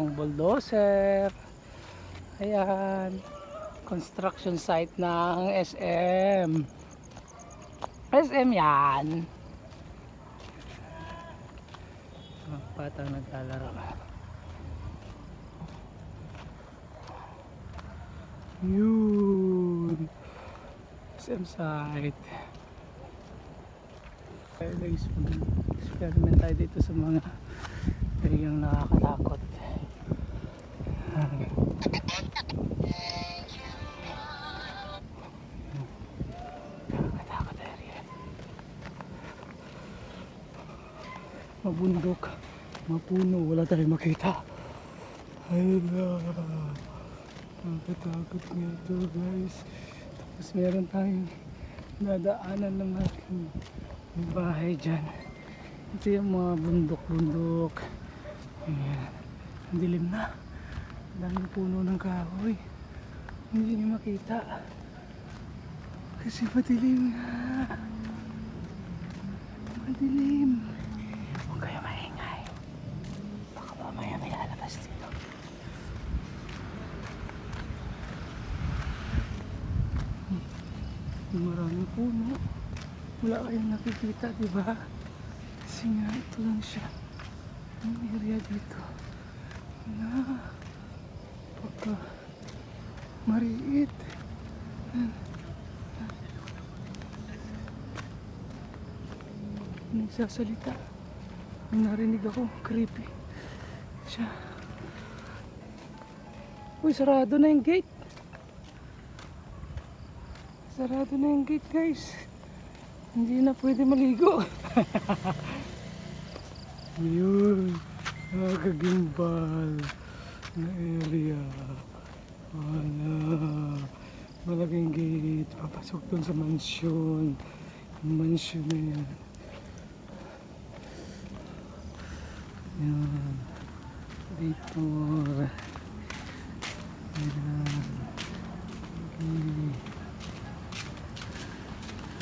yung bulldozer. Ayan, construction site ng SM. SM yan. Batang naglalaro. Yun, SM site. Guys, mag-experiment tayo dito sa mga yung nakakatakot. Nakakatakot area. Mabundok, mapuno, wala tayong makita. Ayun na. Nakakatakot nga ito, guys. Tapos meron tayong nadaanan naman yung bahay dyan. Ito yung mga bundok-bundok. Ayan, ang dilim na. Daming puno ng kahoy. Hindi nyo makita kasi madilim nga. Madilim. Huwag kayo maingay, baka mamaya may lalabas dito. Maraming puno, wala kayong nakikita, diba? Kasi nga ito lang siya, yung area dito na pagka mariit. Nagsasalita, may narinig ako, creepy siya. Uy, sarado na yung gate. Sarado na yung gate, guys. Hindi na pwede maligo. Yun, nakakagimbal na area. Wala, malaking gate, papasok dun sa mansyon. Mansyon na yan. Yan, dito. Yan. Okay.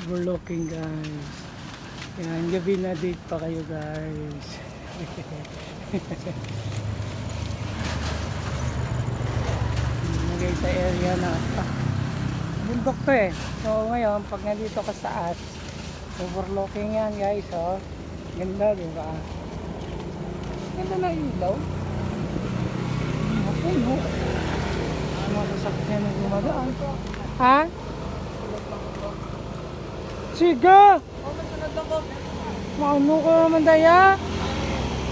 Overlooking, guys. Yan, gabi na date pa kayo, guys. Nagay sa area na bundok to eh. So ngayon, pag nandito ka sa overlooking yan, guys. Oh, ganda, diba? Ganda na ilaw. Mapuno. Mga sasakyan na gumadaan. Ha? Siga! Maano ka naman daya?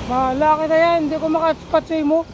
Bahala kita yan, hindi ko makaspot sa mo.